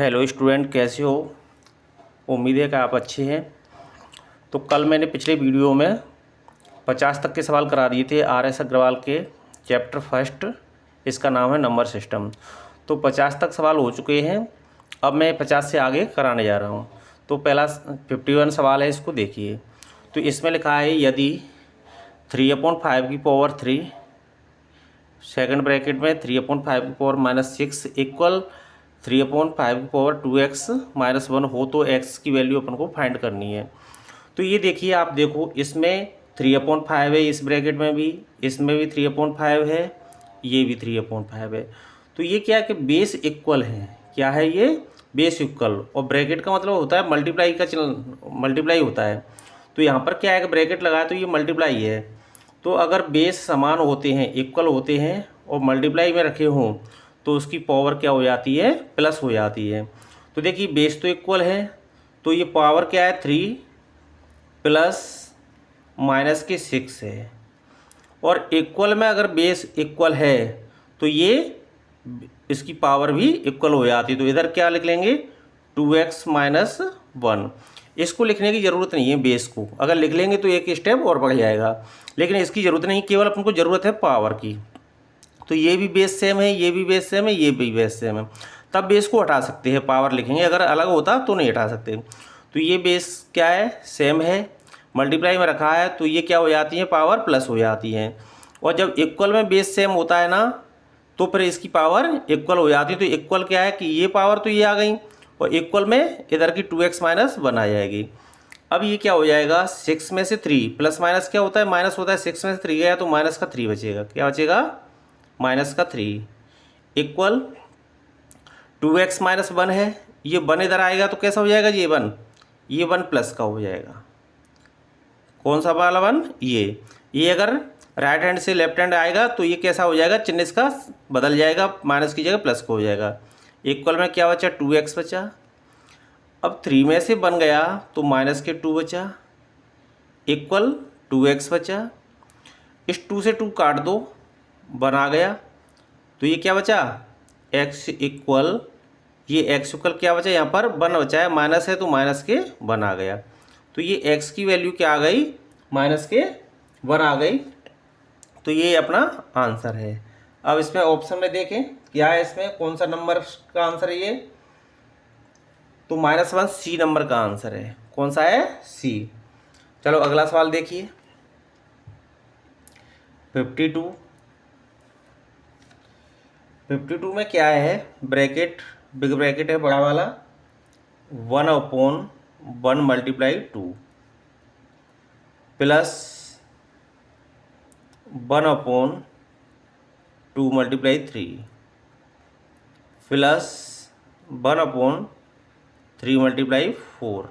Hello student, कैसे हो? उम्मीद है कि आप अच्छे हैं। तो कल मैंने पिछले वीडियो में 50 तक के सवाल करा दिए थे आर.एस. अग्रवाल के चैप्टर फर्स्ट, इसका नाम है नंबर सिस्टम। तो 50 तक सवाल हो चुके हैं। अब मैं 50 से आगे कराने जा रहा हूँ। तो पहला 51 सवाल है, इसको देखिए। तो इसमें लिखा है यदि 3/5 की पावर 3 सेकंड ब्रैकेट में 3/5 की पावर -6 इक्वल 3/5 की पावर 2x-1 हो तो x की वैल्यू अपन को फाइंड करनी है। तो ये देखिए, आप देखो, इसमें 3/5 है, इस ब्रैकेट में भी, इसमें भी 3/5 है, ये भी 3/5 है। तो ये क्या है कि बेस इक्वल है। क्या है ये? Base equal. और ब्रैकेट का मतलब होता है मल्टीप्लाई का मल्टीप्लाई होता है। तो यहाँ पर क्या है कि ब्रैकेट लगाया तो ये मल्टीप्लाई है। तो अगर बेस समान होते हैं, इक्वल होते हैं और मल्टीप्लाई में रखे हों तो उसकी पावर क्या हो जाती है? प्लस हो जाती है। तो देखिए, बेस तो इक्वल है, तो ये पावर क्या है? 3 प्लस माइनस के 6 है। और इक्वल में अगर बेस इक्वल है तो ये इसकी पावर भी इक्वल हो जाती है। तो इधर क्या लिख लेंगे? 2x-1। इसको लिखने की ज़रूरत नहीं है बेस को, अगर लिख लेंगे तो एक स्टेप और बढ़ जाएगा, लेकिन इसकी ज़रूरत नहीं, केवल अपन को ज़रूरत है पावर की। तो ये भी बेस सेम है, ये भी बेस सेम है, ये भी बेस सेम है, तब बेस को हटा सकते हैं, पावर लिखेंगे। अगर अलग होता तो नहीं हटा सकते। तो ये बेस क्या है? सेम है, मल्टीप्लाई में रखा है, तो ये क्या हो जाती है? पावर प्लस हो जाती है। और जब इक्वल में बेस सेम होता है ना, तो फिर इसकी पावर इक्वल हो जाती है। तो इक्वल क्या है कि ये पावर तो ये आ गई, और इक्वल में इधर की 2x-1 आ जाएगी। अब ये क्या हो जाएगा? 6 में से 3 प्लस माइनस क्या होता है? माइनस होता है। 6 में से 3 गया तो माइनस का 3 बचेगा। क्या बचेगा? माइनस का 3 इक्वल 2x-1 है। ये 1 इधर आएगा तो कैसा हो जाएगा? ये 1 प्लस का हो जाएगा। कौन सा वाला 1? ये अगर राइट हैंड से लेफ्ट हैंड आएगा तो ये कैसा हो जाएगा? चिन्ह इसका बदल जाएगा, माइनस की जगह प्लस का हो जाएगा। इक्वल में क्या बचा? 2x बचा। अब 3 में से 1 गया तो माइनस के 2 बचा, इक्वल 2x बचा। इस 2 से 2 काट दो, 1 आ गया। तो ये क्या बचा? x इक्वल, ये x इक्वल क्या बचा? यहाँ पर 1 बचा है, माइनस है तो माइनस के 1 आ गया। तो ये x की वैल्यू क्या आ गई? माइनस के 1 आ गई। तो ये अपना आंसर है। अब इसमें ऑप्शन में देखें क्या है, इसमें कौन सा नंबर का आंसर है ये? तो -1 सी नंबर का आंसर है। कौन सा है? सी। चलो अगला सवाल देखिए। 52 में क्या है? ब्रैकेट, बिग ब्रैकेट है बड़ा वाला, 1/1 multiply 2 plus 1/2 multiply 3 plus 1/3 multiply 4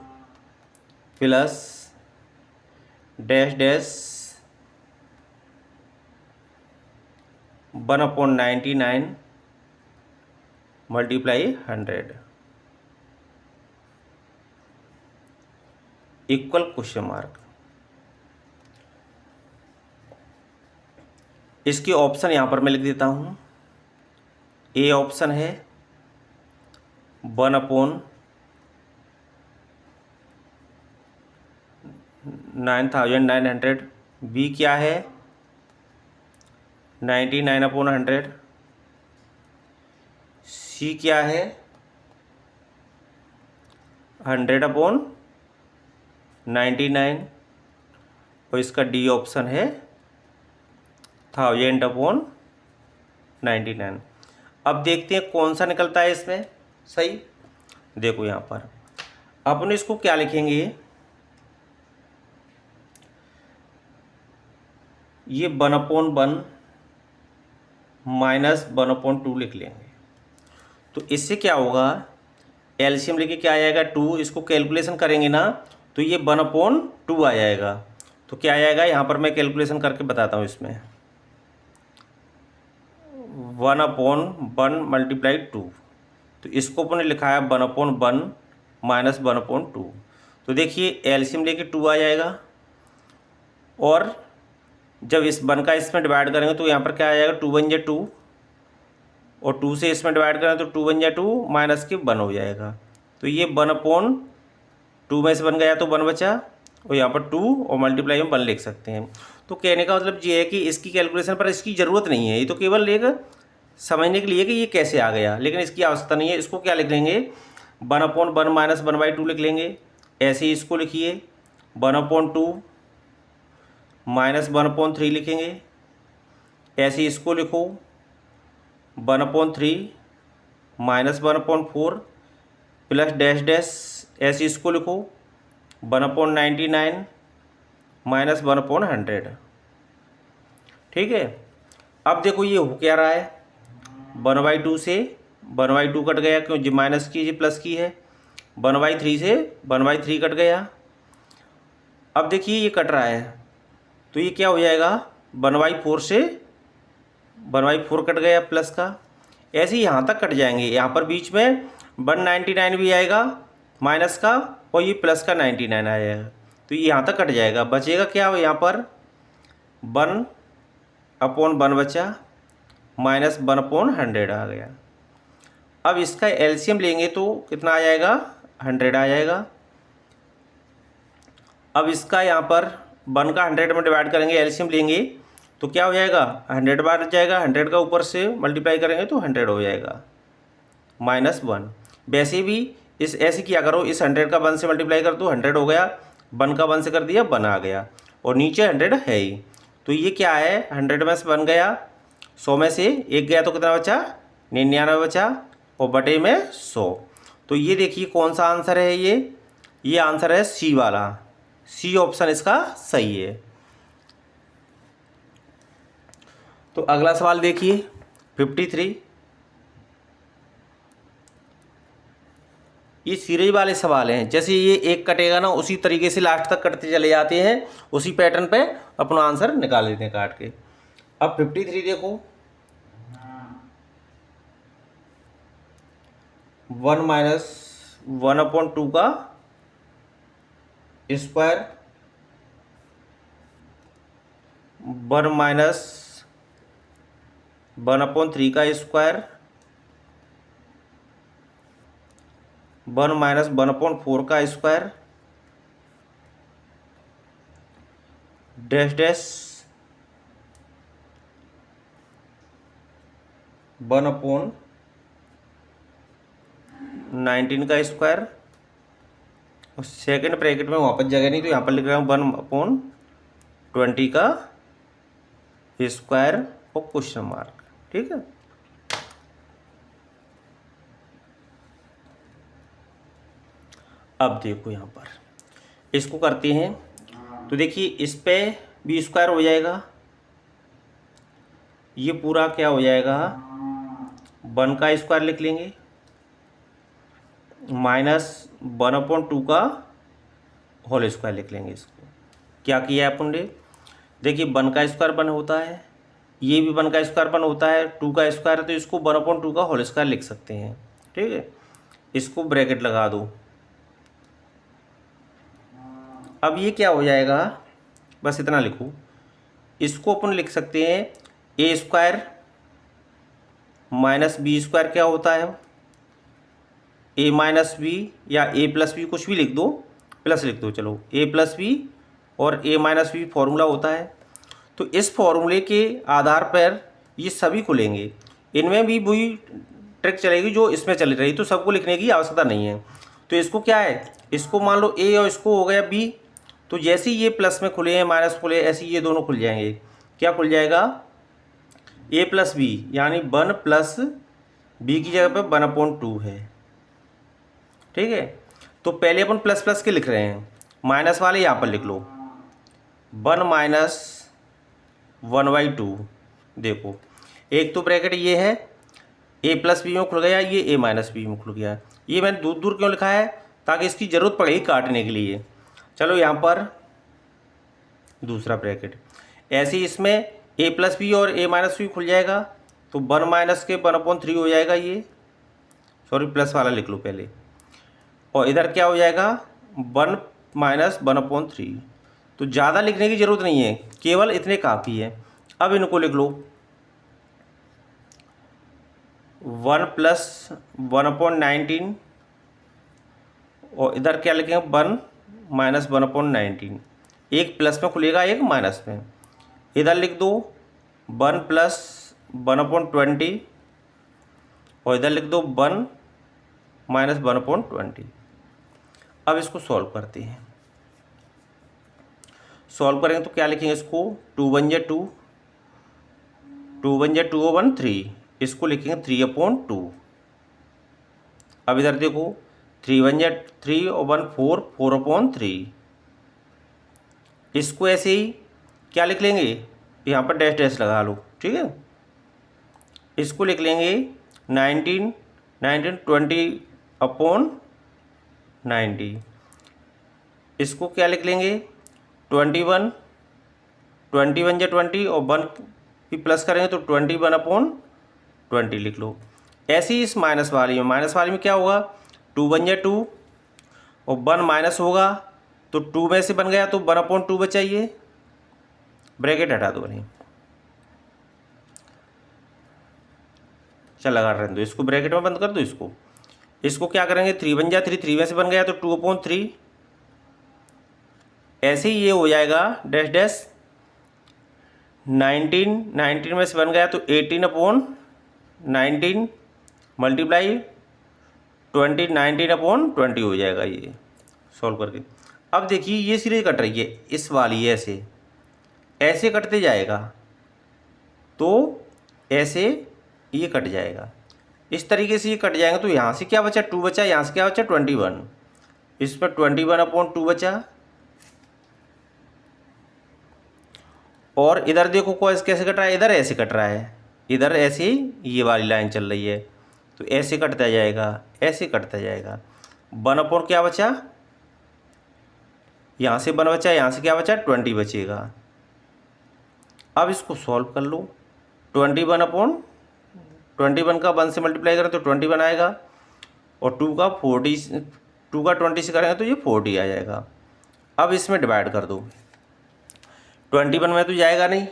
plus dash dash 1/99 multiply 100 equal question mark. इसके ऑप्शन यहाँ पर मैं लिख देता हूँ। ए ऑप्शन है 1/9900। बी क्या है? 99/100। सी क्या है? 100/99। और इसका डी ऑप्शन है 1000/99। अब देखते हैं कौन सा निकलता है इसमें सही। देखो यहाँ पर अपन इसको क्या लिखेंगे? ये 1/1 माइनस 1/2 लिख लेंगे। तो इससे क्या होगा? एलसीएम लेके क्या आ जाएगा? 2। इसको कैलकुलेशन करेंगे ना तो ये 1/2 आ जाएगा। तो क्या आ जाएगा? यहाँ पर मैं कैलकुलेशन करके बताता हूँ। इसमें 1/1 मल्टीप्लाई 2, तो इसको अपन ने लिखा है 1/1 माइनस 1/2। तो देखिए एलसीएम लेके 2 आ जाएगा, और जब इस 1 का इसमें डिवाइड करेंगे तो यहाँ पर क्या आ जाएगा? 2 1 जा 2, और 2 से इसमें डिवाइड करें तो 2 बन जाए 2 माइनस के 1 हो जाएगा। तो ये 1/2 में से 1 गया तो 1 बचा, और यहाँ पर 2 और मल्टीप्लाई में 1 लिख सकते हैं। तो कहने का मतलब ये है कि इसकी कैलकुलेशन पर इसकी ज़रूरत नहीं है, ये तो केवल एक समझने के लिए कि ये कैसे आ गया, लेकिन इसकी आवश्यकता नहीं है। इसको क्या लिख लेंगे, 1/1 माइनस 1/2 लिख लेंगे। ऐसे ही इसको लिखिए 1/2 माइनस 1/3 लिखेंगे। ऐसे ही इसको लिखो 1/3 माइनस 1/4 प्लस डैश डैश। ऐसे इसको लिखो 1/99 माइनस 1/100। ठीक है। अब देखो ये हो क्या रहा है, 1/2 से 1/2 कट गया, क्यों जी माइनस की जी प्लस की है। 1/3 से 1/3 कट गया। अब देखिए ये कट रहा है, तो ये क्या हो जाएगा, 1/4 से 1/4 कट गया प्लस का। ऐसे ही यहाँ तक कट जाएंगे, यहाँ पर बीच में 199 भी आएगा माइनस का, और ये प्लस का 99 आएगा, तो ये यहाँ तक कट जाएगा। बचेगा क्या यहाँ पर 1/1 बचा, माइनस 1/100 आ गया। अब इसका एलसीएम लेंगे तो कितना आ जाएगा, 100 आ जाएगा। अब इसका यहाँ पर 1 का 100 में डिवाइड करेंगे, एलसीएम लेंगे तो क्या हो जाएगा, 100 बार जाएगा, 100 का ऊपर से मल्टीप्लाई करेंगे तो 100 हो जाएगा -1। वैसे भी इस ऐसे किया करो, इस 100 का 1 से मल्टीप्लाई कर दो 100 हो गया, 1 का 1 से कर दिया 1 आ गया, और नीचे 100 है ही। तो ये क्या है, 100 में से 1 गया, 100 में से 1 गया तो कितना बचा, 99 बचा, और बटे में 100। तो ये देखिए कौन सा आंसर है, ये आंसर है सी वाला, सी ऑप्शन इसका सही है। तो अगला सवाल देखिए 53। ये सीरीज वाले सवाल हैं, जैसे ये एक कटेगा ना उसी तरीके से लास्ट तक कटते चले जाते हैं, उसी पैटर्न पे अपना आंसर निकाल लेते हैं काट के। अब 53 देखो, 1 माइनस 1/2 का स्क्वायर, 1 माइनस 1/3 का स्क्वायर, 1 माइनस 1/4 का स्क्वायर, डैश डैश 1/19 का स्क्वायर, और सेकेंड ब्रैकेट में वापस जगह नहीं तो यहाँ पर लिख रहा हूँ 1/20 का स्क्वायर और क्वेश्चन मार्क। ठीक है। अब देखो यहाँ पर इसको करते हैं, तो देखिए इस पे बी स्क्वायर हो जाएगा, ये पूरा क्या हो जाएगा, 1 का स्क्वायर लिख लेंगे, माइनस 1/2 का होल स्क्वायर लिख लेंगे। इसको क्या किया है अपन ने, देखिए 1 का स्क्वायर 1 होता है, ये भी 1 का स्क्वायर 1 होता है, 2 का स्क्वायर है तो इसको 1/2 का होल स्क्वायर लिख सकते हैं। ठीक है, इसको ब्रैकेट लगा दो। अब ये क्या हो जाएगा, बस इतना लिखो, इसको अपन लिख सकते हैं ए स्क्वायर माइनस बी स्क्वायर क्या होता है, ए माइनस बी या ए प्लस बी, कुछ भी लिख दो, प्लस लिख दो, चलो ए प्लस बी और ए माइनस बी फॉर्मूला होता है। तो इस फॉर्मूले के आधार पर ये सभी को लेंगे, इनमें भी वही ट्रिक चलेगी जो इसमें चल रही, तो सबको लिखने की आवश्यकता नहीं है। तो इसको क्या है, इसको मान लो ए और इसको हो गया बी, तो जैसे ही ये प्लस में खुले हैं माइनस खुले, ऐसे ही ये दोनों खुल जाएंगे। क्या खुल जाएगा, ए प्लस बी यानी 1 प्लस बी की जगह पे 1/2 है। ठीक है, तो पहले अपन प्लस प्लस के लिख रहे हैं, माइनस वाले यहाँ पर लिख लो 1 माइनस 1/2। देखो एक तो ब्रैकेट ये है, ए प्लस बी में खुल गया, ये ए माइनस बी में खुल गया। ये मैंने दूर दूर क्यों लिखा है, ताकि इसकी ज़रूरत पड़ेगी काटने के लिए। चलो यहाँ पर दूसरा ब्रैकेट, ऐसे ही इसमें ए प्लस बी और ए माइनस बी खुल जाएगा, तो 1 माइनस के 1/3 हो जाएगा, ये सॉरी प्लस वाला लिख लो पहले, और इधर क्या हो जाएगा 1 माइनस 1/3। तो ज़्यादा लिखने की ज़रूरत नहीं है, केवल इतने काफ़ी है। अब इनको लिख लो, 1 प्लस 1/19 और इधर क्या लिखेंगे 1 माइनस 1/19। एक प्लस में खुलेगा एक माइनस में। इधर लिख दो 1 प्लस 1/20 और इधर लिख दो 1 माइनस 1/20। अब इसको सॉल्व करते हैं। सॉल्व करेंगे तो क्या लिखेंगे इसको 2 1 जा 2, 2 1 जा 2 1 3, इसको लिखेंगे 3/2। अब इधर देखो 3 1 जा 3 और 1 4, 4/3। इसको ऐसे ही क्या लिख लेंगे, यहाँ पर डैश डैश लगा लो, ठीक है। इसको लिख लेंगे 19 20/90। इसको क्या लिख लेंगे 21 21 जा 20 और 1 भी प्लस करेंगे तो 21/20 लिख लो। ऐसे ही इस माइनस वाली में क्या होगा 2 1 जा 2 और 1 माइनस होगा तो 2 में से बन गया तो 1/2 बचा, ये ब्रैकेट हटा दो नहीं, चल लगा रहने दो, इसको ब्रैकेट में बंद कर दो। इसको क्या करेंगे 3 1 जा 3, 3 में से बन गया तो 2/3। ऐसे ही ये हो जाएगा डैश डैश 19 में से बन गया तो 18/19 मल्टीप्लाई 20 19/20 हो जाएगा ये सॉल्व करके। अब देखिए ये सीरीज कट रही है, इस वाली ऐसे ऐसे कटते जाएगा तो ऐसे ये कट जाएगा, इस तरीके से ये कट जाएंगे। तो यहाँ से क्या बचा 2 बचा, यहाँ से क्या बचा 21, इस पर 21/2 बचा। और इधर देखो कैसे कट रहा है, इधर ऐसे कट रहा है, इधर ऐसे ये वाली लाइन चल रही है तो ऐसे कटता जाएगा, ऐसे कटता जाएगा। 1/, क्या बचा यहाँ से 1 बचा, यहाँ से क्या बचा 20 बचेगा। अब इसको सॉल्व कर लो 21 का 1 से मल्टीप्लाई करें तो 21 आएगा और 2 का 20 से करेंगे तो ये 40 आ जाएगा। अब इसमें डिवाइड कर दो, 21 में तो जाएगा नहीं,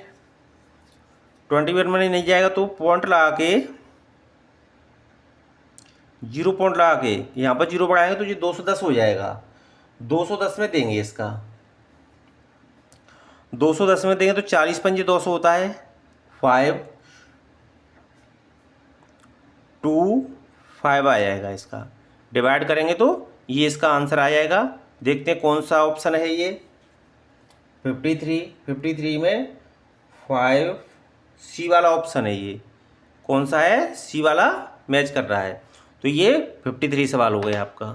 21 में नहीं जाएगा तो पॉइंट लगा के 0 पॉइंट लगा के यहाँ पर 0 बढ़ाएंगे तो ये 210 हो जाएगा। 210 में देंगे इसका, 210 में देंगे तो 40 पंजे 200 होता है 5 2 5 आ जाएगा। इसका डिवाइड करेंगे तो ये इसका आंसर आ जाएगा। देखते हैं कौन सा ऑप्शन है ये 53 में 5 सी वाला ऑप्शन है। ये कौन सा है, सी वाला मैच कर रहा है। तो ये 53 सवाल हो गया आपका।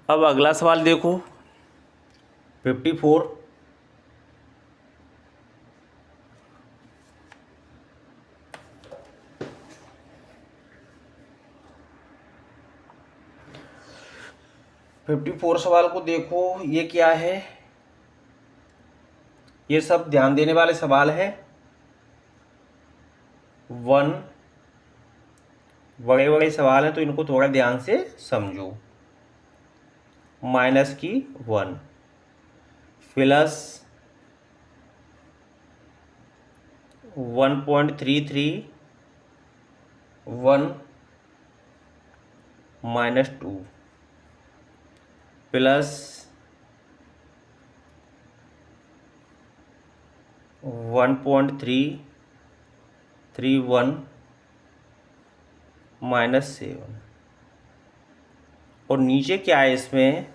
अब अगला सवाल देखो 54। सवाल को देखो, ये क्या है, ये सब ध्यान देने वाले सवाल है। 1 बड़े बड़े सवाल हैं तो इनको थोड़ा ध्यान से समझो। -1 प्लस 1.331 -2 प्लस 1.331 -7 और नीचे क्या है इसमें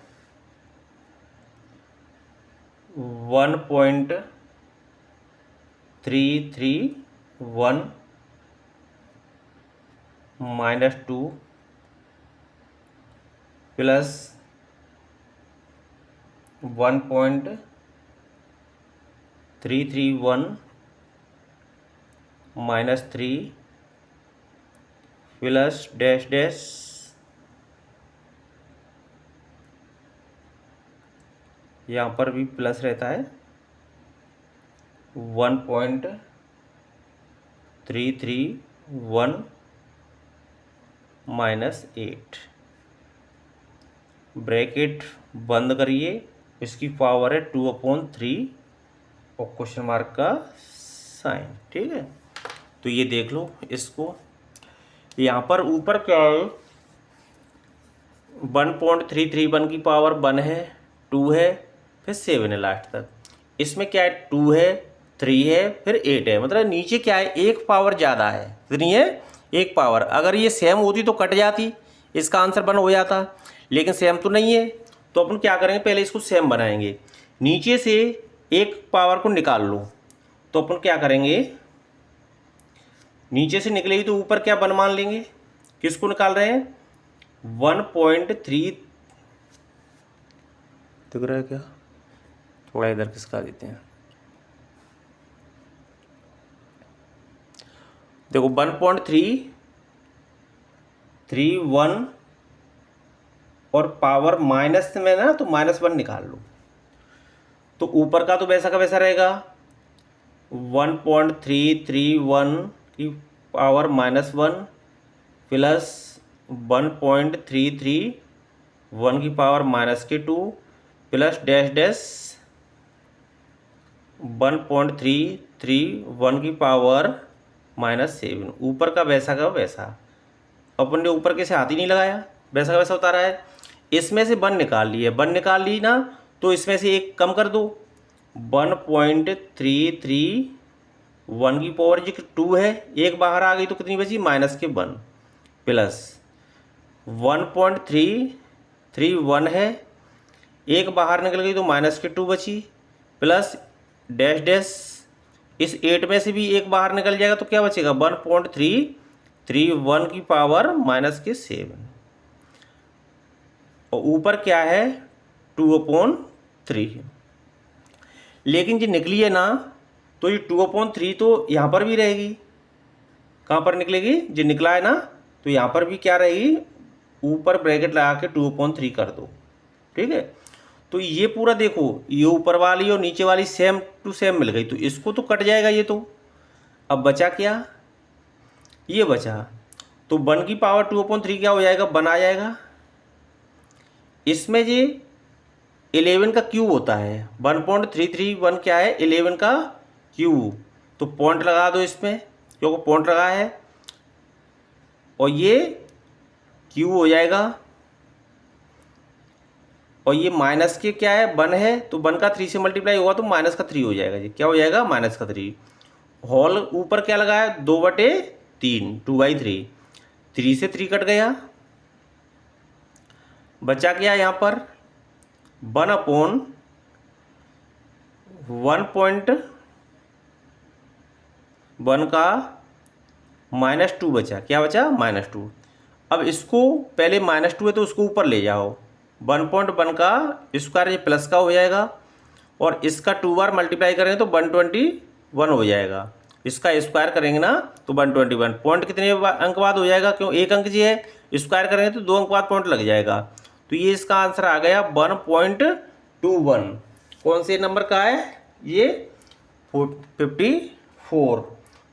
1.331 -2 प्लस 1.331 -3 प्लस डैश डैश यहाँ पर भी प्लस रहता है 1.331 -8 ब्रैकेट बंद करिए। इसकी पावर है 2/3 और क्वेश्चन मार्क का साइन। ठीक है, तो ये देख लो इसको। यहाँ पर ऊपर क्या है, 1.331 की पावर 1 है, 2 है, फिर 7 है लास्ट तक। इसमें क्या है, 2 है, 3 है, फिर 8 है। मतलब नीचे क्या है, एक पावर ज़्यादा है। कितनी है, एक पावर। अगर ये सेम होती तो कट जाती, इसका आंसर 1 हो जाता, लेकिन सेम तो नहीं है। तो अपन क्या करेंगे, पहले इसको सेम बनाएंगे। नीचे से एक पावर को निकाल लो, तो अपन क्या करेंगे, नीचे से निकलेगी तो ऊपर क्या 1 मान लेंगे। किसको निकाल रहे हैं, 1.3 दिख रहा है क्या, थोड़ा इधर खिसका देते हैं। देखो 1.331 और पावर माइनस में ना, तो -1 निकाल लो। तो ऊपर का तो वैसा का वैसा रहेगा, 1.331 की पावर -1 प्लस 1.331 की पावर -2 प्लस डैश डैश 1.331 की पावर -7। ऊपर का वैसा अपन ने ऊपर के से हाथ ही नहीं लगाया, वैसा का वैसा होता रहा है। इसमें से 1 निकाल ली है, 1 निकाल ली ना, तो इसमें से एक कम कर दो। 1.331 की पावर जी 2 है, एक बाहर आ गई तो कितनी बची, -1 प्लस 1.331 है, एक बाहर निकल गई तो -2 बची, प्लस डैश डैश इस 8 में से भी एक बाहर निकल जाएगा तो क्या बचेगा, 1.331 की पावर -7। और ऊपर क्या है, 2/3। लेकिन जो निकली है ना, तो ये 2/3 तो यहाँ पर भी रहेगी। कहाँ पर निकलेगी, जो निकला है ना, तो यहाँ पर भी क्या रहेगी, ऊपर ब्रैकेट लगा के 2/3 कर दो। ठीक है, तो ये पूरा देखो, ये ऊपर वाली और नीचे वाली सेम टू सेम मिल गई, तो इसको तो कट जाएगा ये तो। अब बचा क्या, ये बचा, तो 1 की पावर 2/3 क्या हो जाएगा, 1 आ जाएगा। इसमें जी 11 का क्यूब होता है, 1.331 क्या है, 11 का क्यूब। तो पॉइंट लगा दो इसमें, क्योंकि पॉइंट लगा है, और ये क्यूब हो जाएगा। और ये माइनस के क्या है, 1 है, तो 1 का 3 से मल्टीप्लाई होगा तो -3 हो जाएगा जी। क्या हो जाएगा, -3। होल ऊपर क्या लगा है, 2/3, 2/3, 3 से 3 कट गया, बचा क्या यहाँ पर 1/1 का -2 बचा। क्या बचा, -2। अब इसको पहले -2 है तो उसको ऊपर ले जाओ, 1.1 का स्क्वायर ये प्लस का हो जाएगा, और इसका 2 बार मल्टीप्लाई करेंगे तो 121 हो जाएगा। इसका स्क्वायर करेंगे ना तो 121। पॉइंट कितने अंक बाद हो जाएगा, क्यों एक अंक जी है, स्क्वायर करेंगे तो 2 अंक बाद पॉइंट लग जाएगा। तो ये इसका आंसर आ गया 1.21। कौन से नंबर का है ये, 54।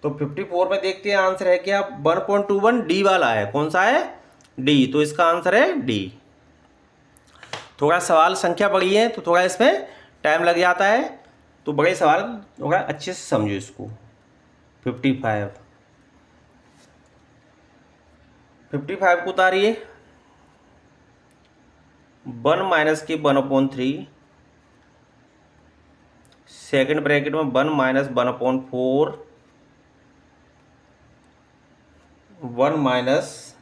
तो 54 में देखते हैं आंसर है क्या, 1.21 डी वाला है। कौन सा है, डी। तो इसका आंसर है डी। थोड़ा सवाल संख्या बड़ी है तो थोड़ा इसमें टाइम लग जाता है, तो बड़े सवाल थोड़ा अच्छे से समझो इसको। 55 को उतारिए, 1 माइनस के 1/3, सेकेंड ब्रैकेट में 1 minus 1/4, 1 minus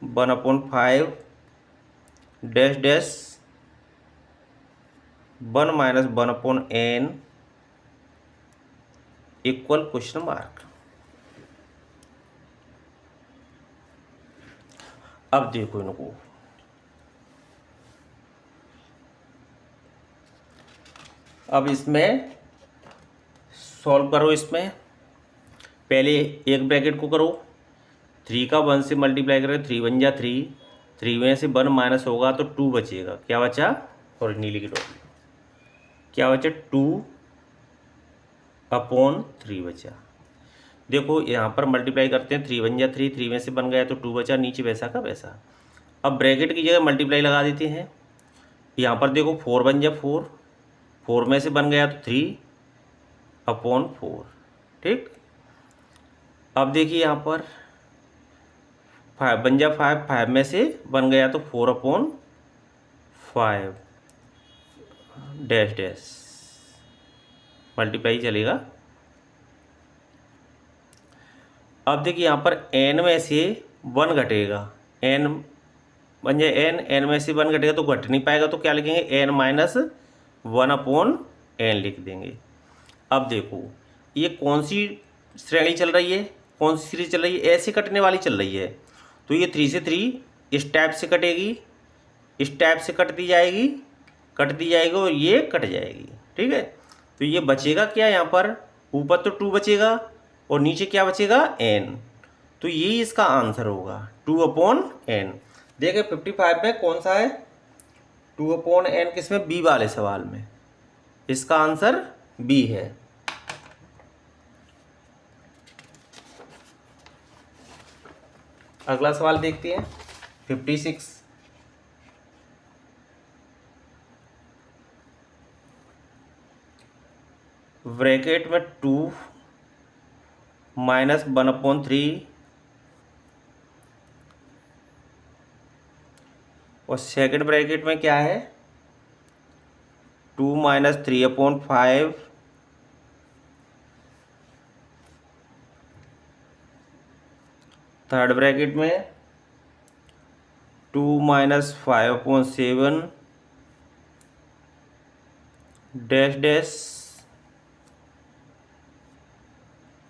1/5 dash dash 1 minus 1/n equal question mark. अब देखो इनको, अब इसमें सॉल्व करो। इसमें पहले एक ब्रैकेट को करो, 3 का 1 से मल्टीप्लाई करें, 3 1 जा 3, 3 में से 1 माइनस होगा तो 2 बचेगा। क्या बचा, और नीली की टोपी, क्या बचा, 2/3 बचा। देखो यहाँ पर मल्टीप्लाई करते हैं, 3 1 जा 3, 3 में से बन गया तो 2 बचा, नीचे वैसा का वैसा। अब ब्रैकेट की जगह मल्टीप्लाई लगा देते हैं। यहाँ पर देखो 4 1 जा 4, 4 में से बन गया तो 3/4, ठीक। अब देखिए यहाँ पर 5 बन जा 5 में से बन गया तो 4/5 डैश डैश मल्टीप्लाई चलेगा। अब देखिए यहाँ पर n में से 1 घटेगा, n बन जाए n में से 1 घटेगा तो घट नहीं पाएगा, तो क्या लिखेंगे n-1/n लिख देंगे। अब देखो ये कौन सी श्रेणी चल रही है, कौन सी सीरीज चल रही है, ऐसे कटने वाली चल रही है। तो ये 3 से 3 इस टाइप से कटेगी, इस टाइप से कटती जाएगी और ये कट जाएगी। ठीक है, तो ये बचेगा क्या, यहाँ पर ऊपर तो 2 बचेगा और नीचे क्या बचेगा n। तो यही इसका आंसर होगा 2/n। देखिए 55 में कौन सा है 2/n, किसमें, बी वाले सवाल में। इसका आंसर बी है। अगला सवाल देखते हैं 56। ब्रैकेट में 2 -1/3 और सेकंड ब्रैकेट में क्या है 2 - 3/5 थर्ड ब्रैकेट में 2 - 5/7 डैश डैश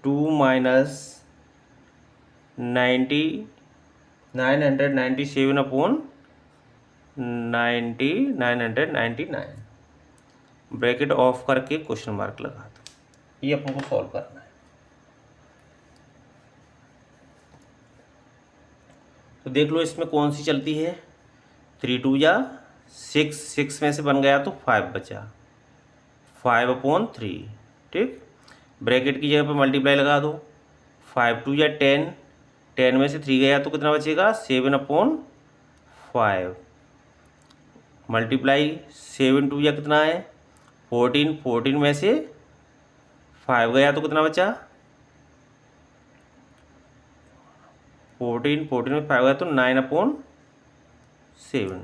2 - 997/999 ब्रैकेट ऑफ करके क्वेश्चन मार्क लगा दो। ये अपन को सॉल्व करना है। तो देख लो इसमें कौन सी चलती है, 3 2 जा 6, 6 में से बन गया तो 5 बचा 5/3। ठीक, ब्रैकेट की जगह पे मल्टीप्लाई लगा दो, 5 2 या 10, 10 में से 3 गया तो कितना बचेगा 7/5 मल्टीप्लाई 7 2 या कितना है 14, 14 में से 5 गया तो कितना बचा 14, 14 में 5 गया तो 9/7।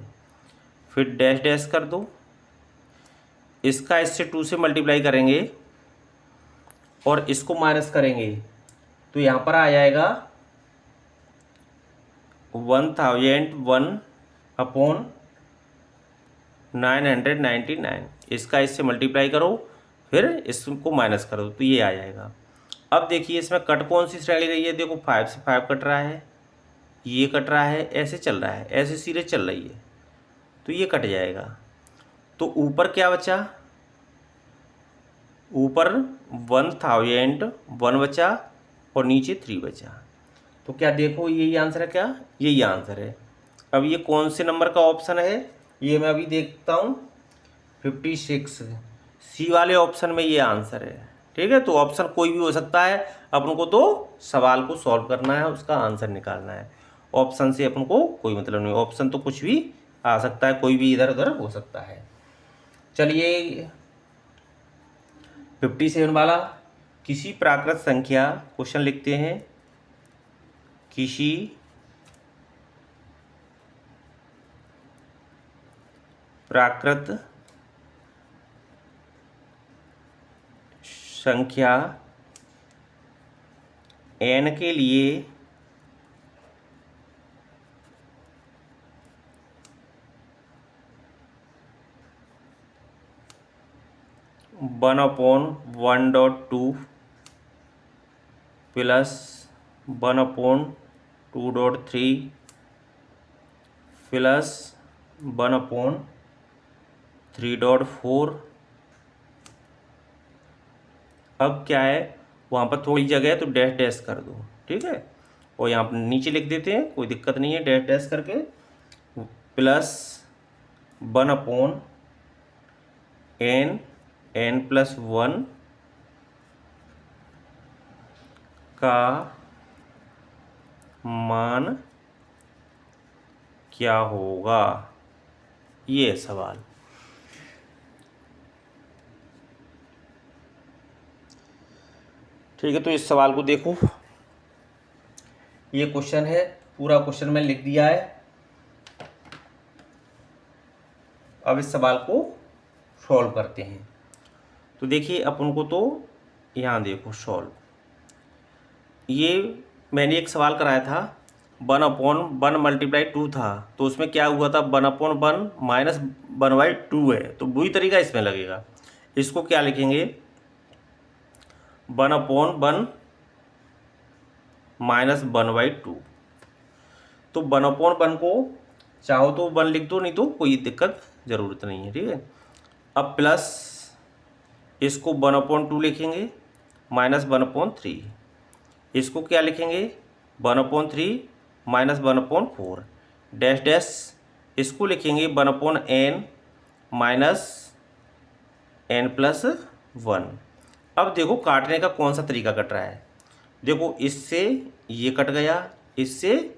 फिर डैश डैश कर दो, इसका इससे 2 से मल्टीप्लाई करेंगे और इसको माइनस करेंगे तो यहाँ पर आ जाएगा 1001/999। इसका इससे मल्टीप्लाई करो फिर इसको माइनस करो तो ये आ जाएगा। अब देखिए इसमें कट कौन सी श्रेणी रही है, देखो 5 से 5 कट रहा है, ये कट रहा है, ऐसे चल रहा है, ऐसे सीरीज चल रही है तो ये कट जाएगा। तो ऊपर क्या बचा, ऊपर 1001 बचा और नीचे 3 बचा। तो क्या देखो यही आंसर है, क्या यही आंसर है। अब ये कौन से नंबर का ऑप्शन है ये मैं अभी देखता हूँ, 56 सी वाले ऑप्शन में ये आंसर है। ठीक है, तो ऑप्शन कोई भी हो सकता है, अपन को तो सवाल को सॉल्व करना है, उसका आंसर निकालना है। ऑप्शन से अपन को कोई मतलब नहीं, ऑप्शन तो कुछ भी आ सकता है, कोई भी इधर उधर हो सकता है। चलिए 57 वाला, किसी प्राकृत संख्या, क्वेश्चन लिखते हैं, किसी प्राकृत संख्या n के लिए वन अपॉन 1.2 प्लस 1/2.3 प्लस 1/3.4। अब क्या है वहाँ पर थोड़ी जगह है तो डैश डैश कर दो। ठीक है, और यहाँ पर नीचे लिख देते हैं, कोई दिक्कत नहीं है, डैश डैश करके प्लस 1/n n+1 का मान क्या होगा, ये सवाल। ठीक है, तो इस सवाल को देखो, ये क्वेश्चन है, पूरा क्वेश्चन मैंने लिख दिया है। अब इस सवाल को सॉल्व करते हैं। तो देखिए अपन को, तो यहाँ देखो सॉल्व, ये मैंने एक सवाल कराया था 1/1 मल्टीप्लाई 2 था, तो उसमें क्या हुआ था 1/1 माइनस 1/2 है, तो वही तरीका इसमें लगेगा। इसको क्या लिखेंगे 1/1 माइनस 1/2। तो 1/1 को चाहो तो 1 लिख दो, नहीं तो कोई दिक्कत ज़रूरत नहीं है। ठीक है, अब प्लस इसको 1/2 लिखेंगे माइनस 1/3। इसको क्या लिखेंगे 1/3 माइनस 1/4 डैश डैश। इसको लिखेंगे 1/n माइनस n+1। अब देखो काटने का कौन सा तरीका कट रहा है। देखो इससे ये कट गया, इससे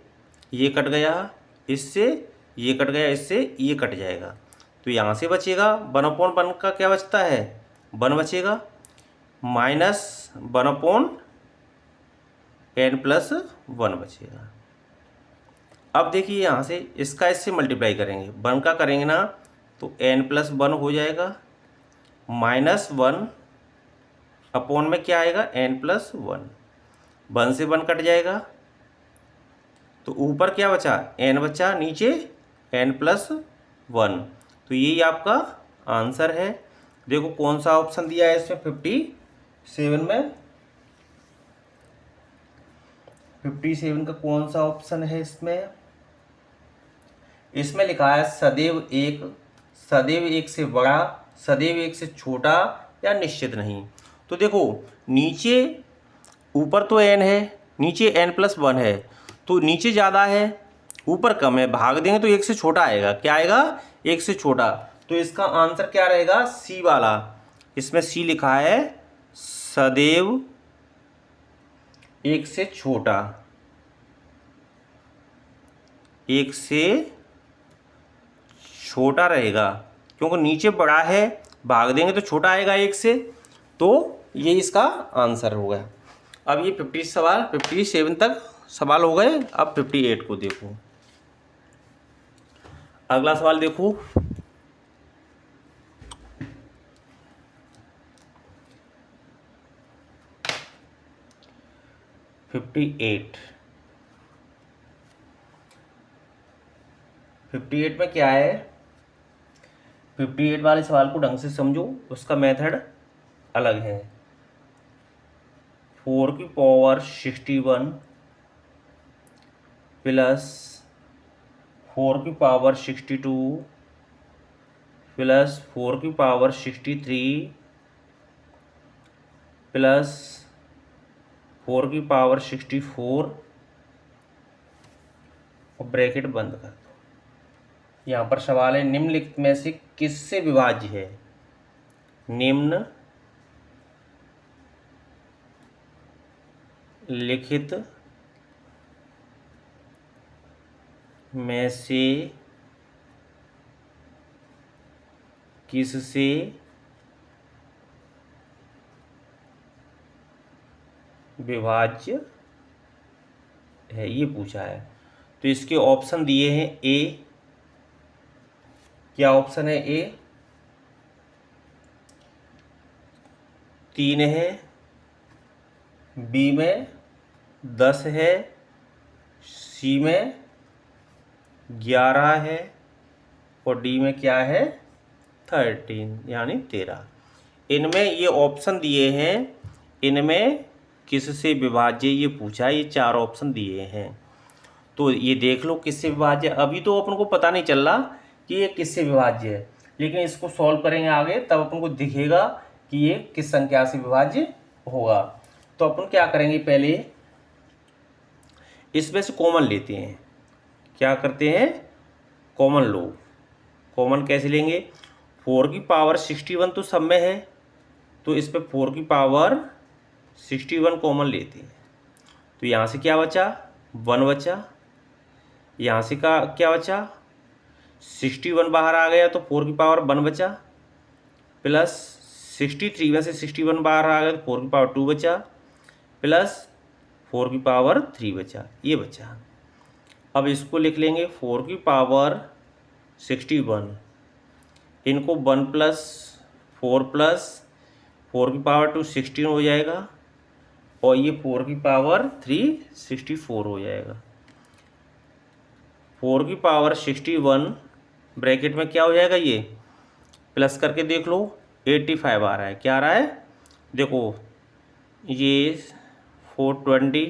ये कट गया, इससे ये कट गया, इससे ये कट जाएगा, तो यहाँ से बचेगा 1/1 का क्या बचता है 1 बचेगा, माइनस 1/n+1 बचेगा। अब देखिए यहाँ से इसका इससे मल्टीप्लाई करेंगे, 1 का करेंगे ना तो n+1 हो जाएगा, -1 अपॉन में क्या आएगा n+1, 1 से 1 कट जाएगा, तो ऊपर क्या बचा n बचा, नीचे n+1। तो यही आपका आंसर है। देखो कौन सा ऑप्शन दिया है इसमें 57 में, 57 का कौन सा ऑप्शन है इसमें। इसमें लिखा है सदैव एक से बड़ा, सदैव एक से छोटा या निश्चित नहीं। तो देखो नीचे, ऊपर तो n है, नीचे n+1 है, तो नीचे ज़्यादा है ऊपर कम है, भाग देंगे तो एक से छोटा आएगा। क्या आएगा एक से छोटा, तो इसका आंसर क्या रहेगा सी वाला। इसमें सी लिखा है सदैव एक से छोटा, एक से छोटा रहेगा, क्योंकि नीचे बड़ा है, भाग देंगे तो छोटा आएगा एक से, तो ये इसका आंसर होगा। अब ये 57 तक सवाल हो गए। अब 58 को देखो, अगला सवाल देखो, 58 में क्या है, 58 वाले सवाल को ढंग से समझो, उसका मेथड अलग है। 4⁻61 प्लस 4⁻62 प्लस 4⁻63 प्लस 4⁻64 और ब्रैकेट बंद कर दो। यहाँ पर सवाल है निम्नलिखित में से किससे विभाज्य है, निम्न लिखित में से किससे विभाज्य है, ये पूछा है। तो इसके ऑप्शन दिए हैं ए, क्या ऑप्शन है ए 3 है, बी में 10 है, सी में 11 है और डी में क्या है 13 यानी 13। इनमें ये ऑप्शन दिए हैं, इनमें किससे विभाज्य ये पूछा है, ये 4 ऑप्शन दिए हैं। तो ये देख लो किससे विभाज्य। अभी तो अपन को पता नहीं चल रहा कि ये किससे विभाज्य है, लेकिन इसको सॉल्व करेंगे आगे तब अपन को दिखेगा कि ये किस संख्या से विभाज्य होगा। तो अपन क्या करेंगे, पहले इसमें से कॉमन लेते हैं। क्या करते हैं कॉमन लो। कॉमन कैसे लेंगे, 4⁻61 तो सब में है, तो इस पर 4⁻61 कॉमन लेते हैं। तो यहाँ से क्या बचा 1 बचा, यहाँ से का क्या बचा 61 बाहर आ गया तो 4⁻1 बचा, प्लस 63 में से 61 बाहर आ गया तो 4⁻2 बचा, प्लस 4 की पावर 3 बचा, ये बचा। अब इसको लिख लेंगे 4 की पावर 61, इनको 1 प्लस 4 प्लस 4 की पावर 2 16 हो जाएगा, और ये 4 की पावर 3 64 हो जाएगा। 4 की पावर 61 ब्रैकेट में क्या हो जाएगा, ये प्लस करके देख लो 85 आ रहा है। क्या आ रहा है, देखो ये 420,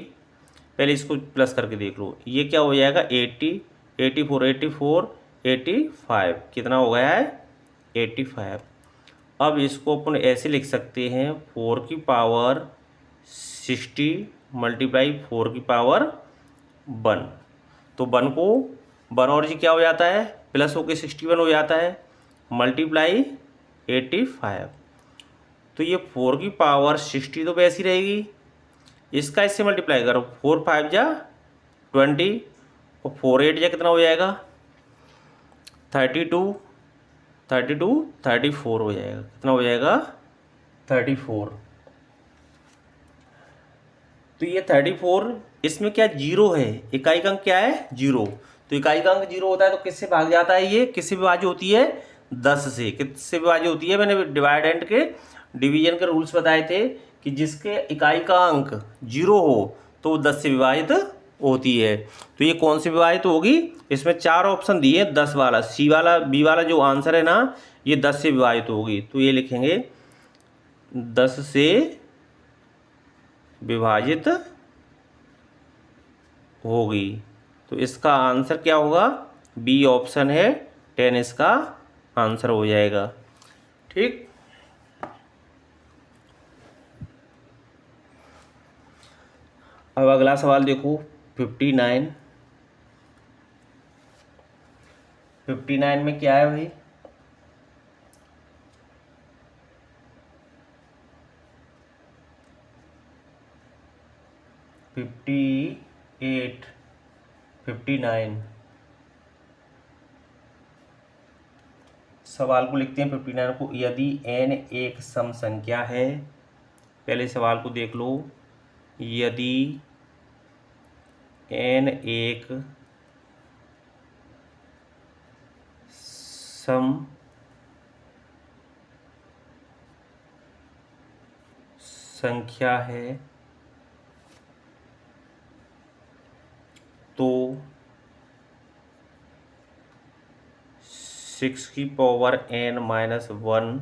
पहले इसको प्लस करके देख लो, ये क्या हो जाएगा 80, 84, 84, 85, कितना हो गया है 85। अब इसको अपन ऐसे लिख सकते हैं 4 की पावर 60 मल्टीप्लाई 4 की पावर 1, तो 1 को 1 और जी क्या हो जाता है, प्लस होके 61 हो जाता है, मल्टीप्लाई 85। तो ये 4 की पावर 60 तो वैसी रहेगी, इसका इससे मल्टीप्लाई करो, 4 5 जा 20, और 4 8 जा कितना हो जाएगा 32, 34 हो जाएगा, कितना हो जाएगा 34। तो ये 34, इसमें क्या जीरो है, इकाई का अंक क्या है जीरो, तो इकाई का अंक जीरो होता है तो किससे भाग जाता है, ये किससे विभाज्य होती है 10 से। किससे विभाज्य होती है, मैंने डिवाइड एंड के डिवीजन के रूल्स बताए थे कि जिसके इकाई का अंक जीरो हो तो वो 10 से विभाजित होती है। तो ये कौन से विभाजित होगी, इसमें 4 ऑप्शन दिए, 10 वाला, सी वाला, बी वाला जो आंसर है ना, ये 10 से विभाजित होगी। तो ये लिखेंगे 10 से विभाजित होगी, तो इसका आंसर क्या होगा, बी ऑप्शन है 10 इसका आंसर हो जाएगा। ठीक, अब अगला सवाल देखो 59। 59 में क्या है भाई, फिफ्टी 59 सवाल को लिखते हैं 59 को, यदि n एक सम संख्या है, पहले सवाल को देख लो, यदि n एक सम संख्या है तो 6 की पावर n माइनस 1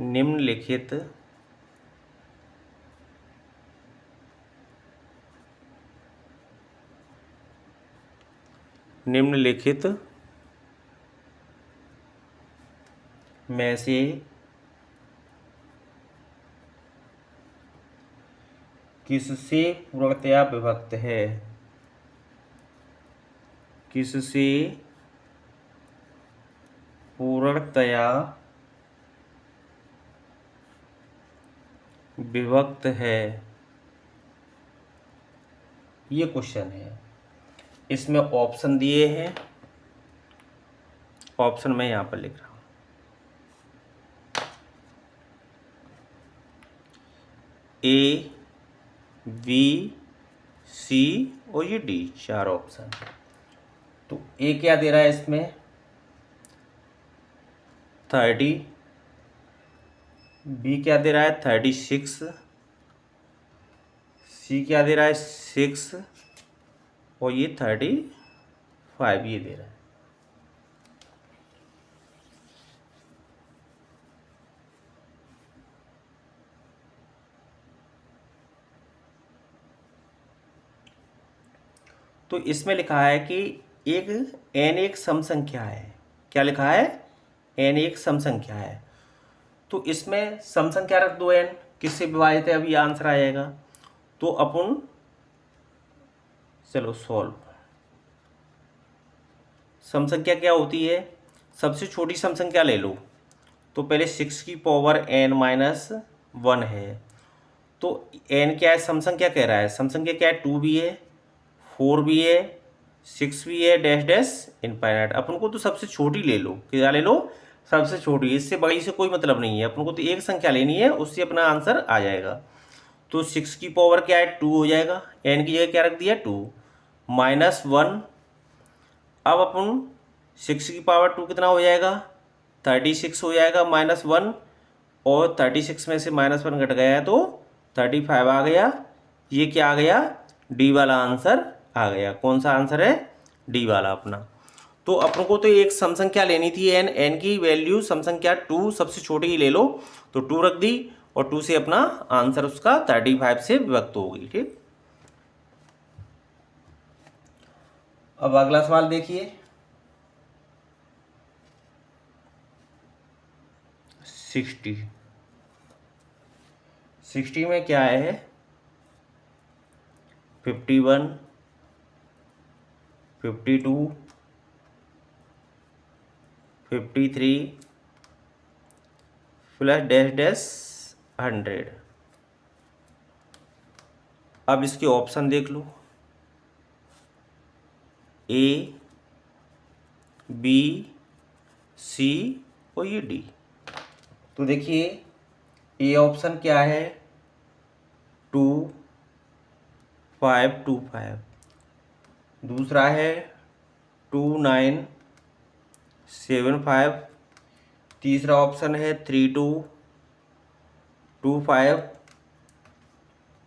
निम्नलिखित में से किससे पूर्णतया विभक्त है, किससे पूर्णतया विभक्त है, ये क्वेश्चन है। इसमें ऑप्शन दिए हैं, ऑप्शन मैं यहाँ पर लिख रहा हूँ, ए, बी, सी और ये डी, 4 ऑप्शन। तो ए क्या दे रहा है इसमें 30, बी क्या दे रहा है 36, सी क्या दे रहा है 6, और ये 35 ये दे रहा है। तो इसमें लिखा है कि एक n एक सम संख्या है, क्या लिखा है n एक सम संख्या है, तो इसमें सम संख्या रख दो n, किससे विभाजित है, अभी आंसर आ जाएगा। तो अपन चलो सॉल्व, सम संख्या क्या होती है, सबसे छोटी सम संख्या ले लो, तो पहले 6 की पावर n माइनस 1 है, तो n क्या है, सम संख्या कह रहा है, सम संख्या क्या है 2 भी है, 4 भी है, 6 भी है, डैश डैश इनफाइनाइट। अपन को तो सबसे छोटी ले लो, क्या ले लो सबसे छोटी, इससे बड़ी से कोई मतलब नहीं है, अपन को तो एक संख्या लेनी है, उससे अपना आंसर आ जाएगा। तो 6 की पावर क्या है 2 हो जाएगा, n की जगह क्या रख दिया 2 -1। अब अपन 6 की पावर 2 कितना हो जाएगा 36 हो जाएगा -1, और 36 में से -1 घट गया है तो 35 आ गया। ये क्या आ गया डी वाला आंसर आ गया। कौन सा आंसर है डी वाला अपना। तो अपन को तो एक सम संख्या लेनी थी n की वैल्यू सम संख्या 2 सबसे छोटी ही ले लो, तो 2 रख दी और 2 से अपना आंसर उसका 35 से विभक्त हो गई। ठीक, अब अगला सवाल देखिए 60 में क्या है 51 52 53 प्लस डैश डैश 100। अब इसके ऑप्शन देख लो ए बी सी और ये डी। तो देखिए ए ऑप्शन क्या है 2 5 2 5, दूसरा है 2 9 7 5, तीसरा ऑप्शन है 3 2 2 5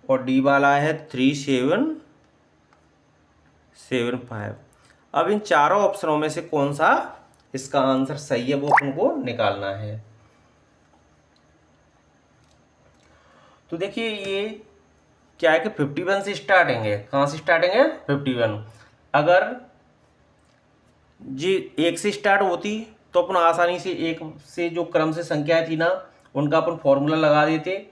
और डी वाला है 3 7 7 5। अब इन चारों ऑप्शनों में से कौन सा इसका आंसर सही है वो अपन को निकालना है। तो देखिए ये क्या है कि 51 से स्टार्टिंग है। कहाँ से स्टार्टिंग है 51। अगर जी 1 से स्टार्ट होती तो अपन आसानी से 1 से जो क्रम से संख्याएं थी ना उनका अपन फॉर्मूला लगा देते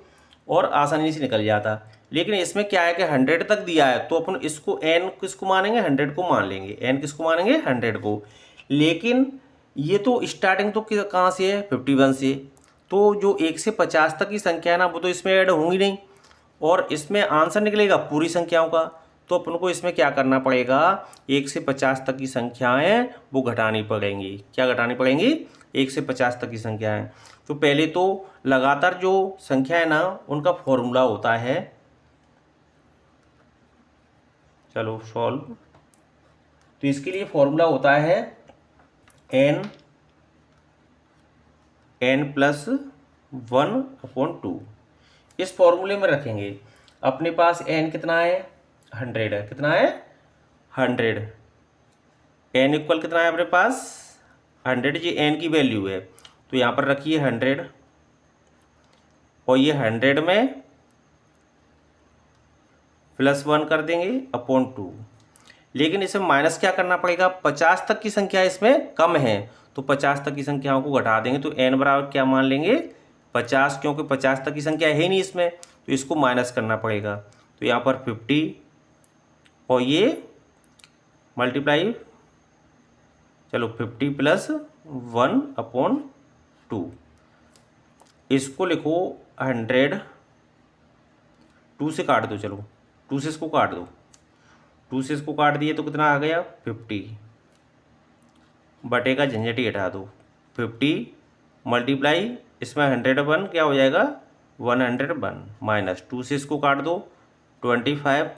और आसानी से निकल जाता। लेकिन इसमें क्या है कि 100 तक दिया है तो अपन इसको n किसको मानेंगे 100 को मान लेंगे। n किसको मानेंगे 100 को। लेकिन ये तो स्टार्टिंग तो कहाँ से है 51 से, तो जो 1 से 50 तक की संख्या है ना वो तो इसमें ऐड होंगी नहीं और इसमें आंसर निकलेगा पूरी संख्याओं का। तो अपन को इसमें क्या करना पड़ेगा 1 से 50 तक की संख्याएं वो घटानी पड़ेंगी। क्या घटानी पड़ेंगी 1 से 50 तक की संख्याएं। तो पहले तो लगातार जो संख्या है ना उनका फॉर्मूला होता है, चलो सॉल्व। तो इसके लिए फॉर्मूला होता है n प्लस 1/2। इस फॉर्मूले में रखेंगे। अपने पास n कितना है 100 है। कितना है 100। n इक्वल कितना है अपने पास 100, ये n की वैल्यू है तो यहाँ पर रखिए 100 और ये 100 में +1 कर देंगे /2। लेकिन इसमें माइनस क्या करना पड़ेगा 50 तक की संख्या इसमें कम है तो 50 तक की संख्याओं को घटा देंगे। तो n बराबर क्या मान लेंगे 50, क्योंकि 50 तक की संख्या है ही नहीं इसमें तो इसको माइनस करना पड़ेगा। तो यहाँ पर 50 और ये मल्टीप्लाई, चलो 50 + 1/2। इसको लिखो 100, 2 से काट दो, चलो 2 से इसको काट दो, 2 से इसको काट दिए तो कितना आ गया 50 बटे का झंझट ही हटा दो। 50 मल्टीप्लाई इसमें 101 क्या हो जाएगा 101 माइनस 2 से इसको काट दो 25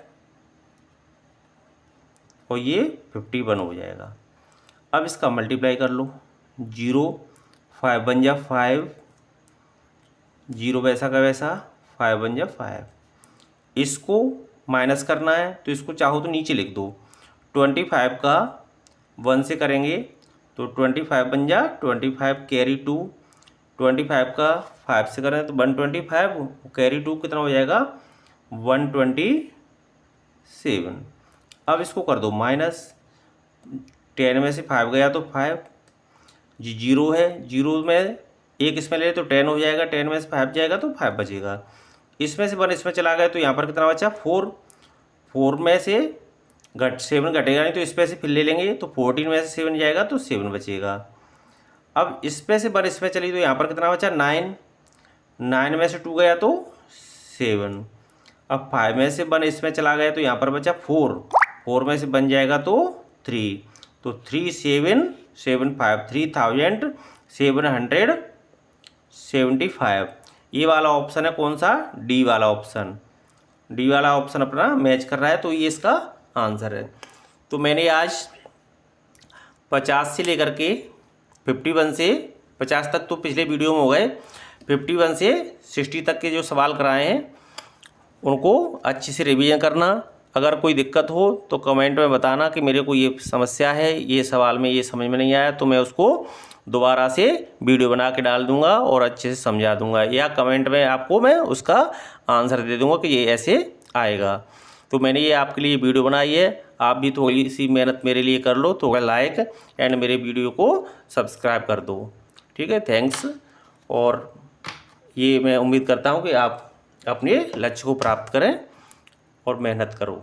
और ये 51 हो जाएगा। अब इसका मल्टीप्लाई कर लो 0 5 बन जा 5, 0 वैसा का वैसा 5 बन जा 5। इसको माइनस करना है तो इसको चाहो तो नीचे लिख दो। 25 का 1 से करेंगे तो 25 बन जा 25 कैरी 2, 25 का 5 से करें तो 125 कैरी 2 कितना हो जाएगा 127। अब इसको कर दो माइनस, 10 में से 5 गया तो 5 जी 0 है, 0 में एक इसमें ले तो 10 हो जाएगा, 10 में से 5 जाएगा तो 5 बचेगा। इसमें से 1 इसमें चला गया तो यहाँ पर कितना बचा 4, 4 में से 7 घटेगा नहीं तो इस पे से फिर ले लेंगे तो 14 में से 7 जाएगा तो 7 बचेगा। अब इस पे से 1 इसमें चली तो यहाँ पर कितना बचा 9, 9 में से 2 गया तो 7। अब 5 में से 1 इसमें चला गया तो यहाँ पर बचा 4, 4 में से 1 जाएगा तो 3, तो 3775 3775। ये वाला ऑप्शन है कौन सा डी वाला ऑप्शन। डी वाला ऑप्शन अपना मैच कर रहा है, तो ये इसका आंसर है। तो मैंने आज 50 से लेकर के 51 से 50 तक तो पिछले वीडियो में हो गए, 51 से 60 तक के जो सवाल कराए हैं उनको अच्छे से रिवीजन करना। अगर कोई दिक्कत हो तो कमेंट में बताना कि मेरे को ये समस्या है, ये सवाल में ये समझ में नहीं आया, तो मैं उसको दोबारा से वीडियो बना के डाल दूंगा और अच्छे से समझा दूंगा, या कमेंट में आपको मैं उसका आंसर दे दूंगा कि ये ऐसे आएगा। तो मैंने ये आपके लिए वीडियो बनाई है, आप भी थोड़ी सी मेहनत मेरे लिए कर लो, तो लाइक एंड मेरे वीडियो को सब्सक्राइब कर दो। ठीक है, थैंक्स। और ये मैं उम्मीद करता हूँ कि आप अपने लक्ष्य को प्राप्त करें और मेहनत करो।